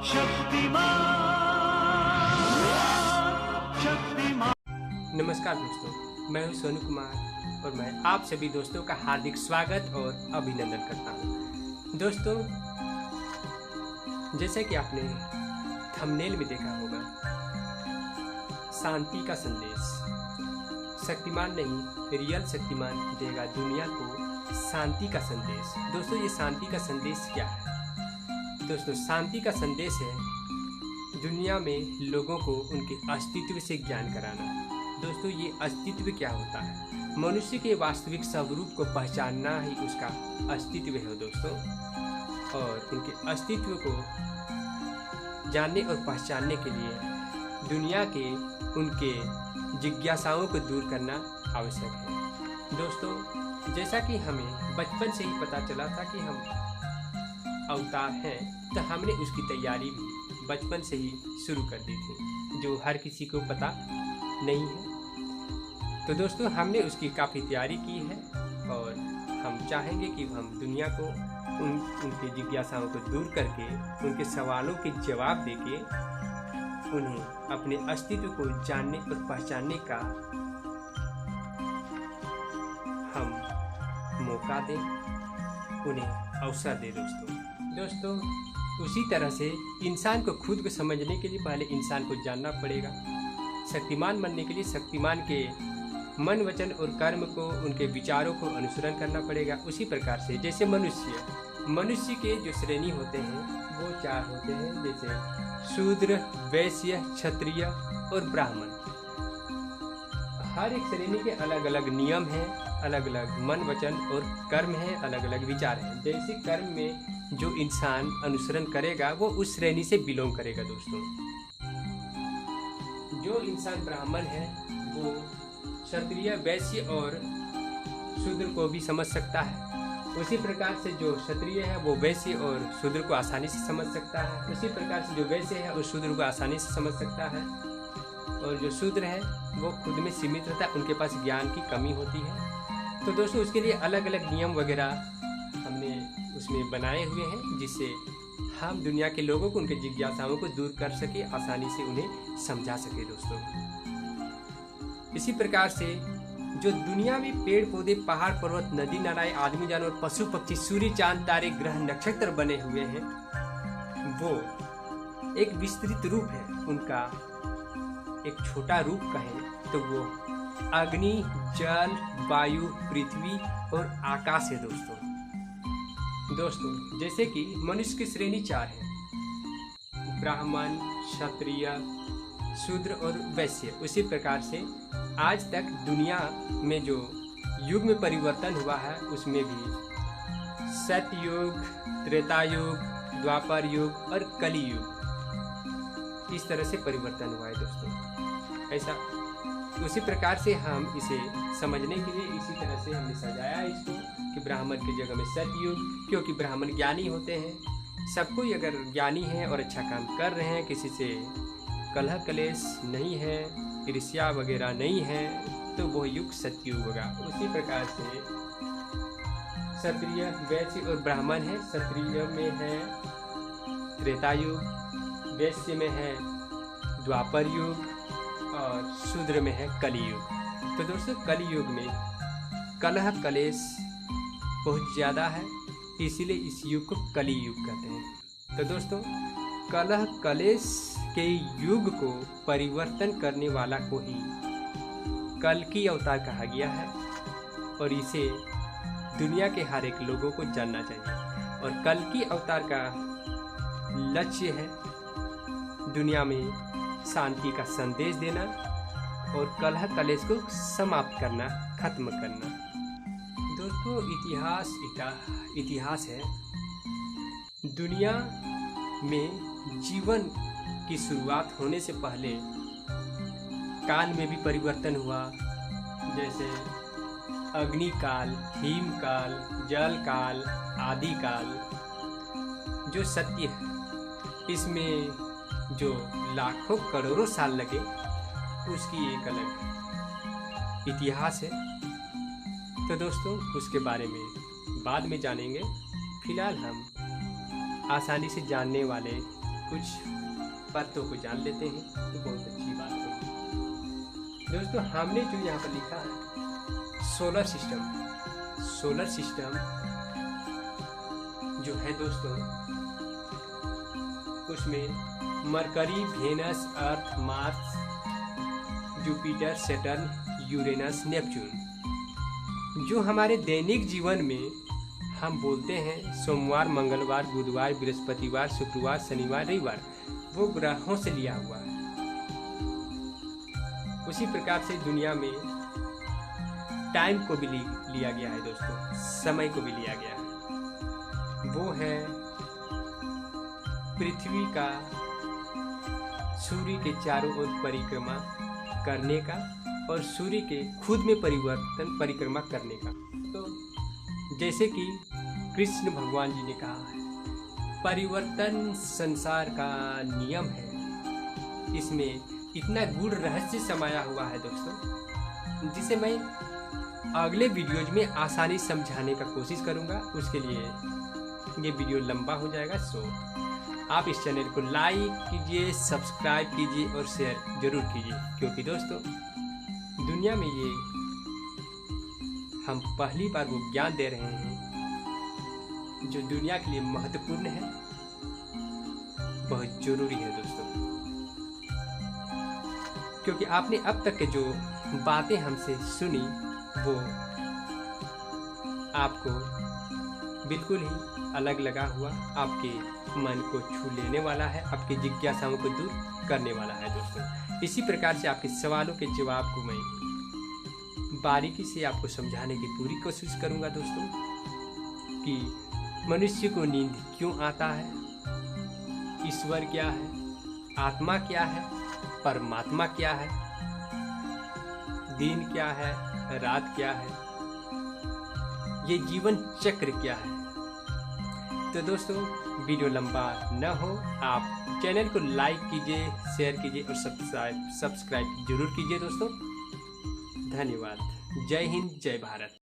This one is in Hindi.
शक्तिमान शक्तिमान। नमस्कार दोस्तों, मैं हूं सोनू कुमार और मैं आप सभी दोस्तों का हार्दिक स्वागत और अभिनंदन करता हूं। दोस्तों, जैसे कि आपने थंबनेल में देखा होगा, शांति का संदेश। शक्तिमान नहीं, रियल शक्तिमान देगा दुनिया को शांति का संदेश। दोस्तों, ये शांति का संदेश क्या है? दोस्तों, शांति का संदेश है दुनिया में लोगों को उनके अस्तित्व से ज्ञान कराना। दोस्तों, ये अस्तित्व क्या होता है? मनुष्य के वास्तविक स्वरूप को पहचानना ही उसका अस्तित्व है दोस्तों। और उनके अस्तित्व को जानने और पहचानने के लिए दुनिया के उनके जिज्ञासाओं को दूर करना आवश्यक है। दोस्तों, जैसा कि हमें बचपन से ही पता चला था कि हम अवतार हैं, तो हमने उसकी तैयारी भी बचपन से ही शुरू कर दी थी, जो हर किसी को पता नहीं है। तो दोस्तों, हमने उसकी काफ़ी तैयारी की है और हम चाहेंगे कि हम दुनिया को उनके जिज्ञासाओं को दूर करके, उनके सवालों के जवाब देके उन्हें अपने अस्तित्व को जानने और पहचानने का हम मौका दें, उन्हें अवसर दें दोस्तों। उसी तरह से इंसान को खुद को समझने के लिए पहले इंसान को जानना पड़ेगा। शक्तिमान बनने के लिए शक्तिमान के मन, वचन और कर्म को, उनके विचारों को अनुसरण करना पड़ेगा। उसी प्रकार से जैसे मनुष्य के जो श्रेणी होते हैं वो 4 होते हैं, जैसे शूद्र, वैश्य, क्षत्रिय और ब्राह्मण। हर एक श्रेणी के अलग अलग नियम हैं, अलग अलग मन, वचन और कर्म हैं, अलग अलग विचार हैं। जैसे कर्म में जो इंसान अनुसरण करेगा वो उस श्रेणी से बिलोंग करेगा दोस्तों। जो इंसान ब्राह्मण है वो क्षत्रिय, वैश्य और शूद्र को भी समझ सकता है। उसी प्रकार से जो क्षत्रिय है वो वैश्य और शूद्र को आसानी से समझ सकता है। उसी प्रकार से जो वैश्य है वो शूद्र को आसानी से समझ सकता है। और जो शूद्र है वो खुद में सीमित रहता है, उनके पास ज्ञान की कमी होती है। तो दोस्तों, उसके लिए अलग अलग नियम वगैरह हमने उसमें बनाए हुए हैं, जिससे हम दुनिया के लोगों को उनके जिज्ञासाओं को दूर कर सके, आसानी से उन्हें समझा सके दोस्तों। इसी प्रकार से जो दुनिया में पेड़ पौधे, पहाड़ पर्वत, नदी नालाएं, आदमी जानवर, पशु पक्षी, सूर्य चांद तारे, ग्रह नक्षत्र बने हुए हैं, वो एक विस्तृत रूप है। उनका एक छोटा रूप कहें तो वो अग्नि, जल, वायु, पृथ्वी और आकाश है दोस्तों, जैसे कि मनुष्य की श्रेणी 4 है, ब्राह्मण, क्षत्रिय, शूद्र और वैश्य। उसी प्रकार से आज तक दुनिया में जो युग में परिवर्तन हुआ है उसमें भी सतयुग, त्रेता युग, द्वापर युग और कली युग, इस तरह से परिवर्तन हुआ है दोस्तों। ऐसा उसी प्रकार से हम इसे समझने के लिए इसी तरह से हमने सजाया इसको कि ब्राह्मण की जगह में सतयुग, क्योंकि ब्राह्मण ज्ञानी होते हैं। सबको अगर ज्ञानी है और अच्छा काम कर रहे हैं, किसी से कलह कलेश नहीं है, ईर्ष्या वगैरह नहीं है, तो वो युग सतयुग होगा। उसी प्रकार से क्षत्रिय, वैश्य और ब्राह्मण है। क्षत्रिय में है त्रेता युग, वैश्य में है द्वापर युग और शूद्र में है कलियुग। तो दोस्तों, कलियुग में कलह कलेश बहुत ज़्यादा है, इसीलिए इस युग को कली युग कहते हैं। तो दोस्तों, कलह कलेश के युग को परिवर्तन करने वाला को ही कल्कि अवतार कहा गया है और इसे दुनिया के हर एक लोगों को जानना चाहिए। और कल्कि अवतार का लक्ष्य है दुनिया में शांति का संदेश देना और कलह कलेश को समाप्त करना, खत्म करना। दोस्तों, इतिहास है। दुनिया में जीवन की शुरुआत होने से पहले काल में भी परिवर्तन हुआ, जैसे अग्नि काल, हिम काल, जल काल, आदि काल। जो सत्य है, इसमें जो लाखों करोड़ों साल लगे, उसकी एक अलग इतिहास है। तो दोस्तों, उसके बारे में बाद में जानेंगे। फिलहाल हम आसानी से जानने वाले कुछ बातों को जान लेते हैं तो बहुत अच्छी बात होगी। दोस्तों हमने जो यहाँ पर लिखा है सोलर सिस्टम जो है दोस्तों, उसमें Mercury, Venus, Earth, Mars, Jupiter, Saturn, Uranus, Neptune जो हमारे दैनिक जीवन में हम बोलते हैं सोमवार, मंगलवार, बुधवार, बृहस्पतिवार, शुक्रवार, शनिवार, रविवार, वो ग्रहों से लिया हुआ है। उसी प्रकार से दुनिया में टाइम को भी लिया गया है दोस्तों, समय को भी लिया गया है। वो है पृथ्वी का सूर्य के चारों ओर परिक्रमा करने का और सूर्य के खुद में परिक्रमा करने का। तो जैसे कि कृष्ण भगवान जी ने कहा है, परिवर्तन संसार का नियम है। इसमें इतना गूढ़ रहस्य समाया हुआ है दोस्तों, जिसे मैं अगले वीडियोज में आसानी समझाने का कोशिश करूंगा। उसके लिए ये वीडियो लंबा हो जाएगा, सो आप इस चैनल को लाइक कीजिए, सब्सक्राइब कीजिए और शेयर जरूर कीजिए, क्योंकि दोस्तों दुनिया में ये हम पहली बार वो ज्ञान दे रहे हैं जो दुनिया के लिए महत्वपूर्ण है, बहुत जरूरी है दोस्तों। क्योंकि आपने अब तक के जो बातें हमसे सुनी वो आपको बिल्कुल ही अलग लगा हुआ, आपके मन को छू लेने वाला है, आपकी जिज्ञासाओं को दूर करने वाला है दोस्तों। इसी प्रकार से आपके सवालों के जवाब को मैं बारीकी से आपको समझाने की पूरी कोशिश करूंगा दोस्तों, कि मनुष्य को नींद क्यों आता है, ईश्वर क्या है, आत्मा क्या है, परमात्मा क्या है, दिन क्या है, रात क्या है, ये जीवन चक्र क्या है। तो दोस्तों वीडियो लंबा न हो, आप चैनल को लाइक कीजिए, शेयर कीजिए और सब्सक्राइब जरूर कीजिए दोस्तों। धन्यवाद। जय हिंद, जय भारत।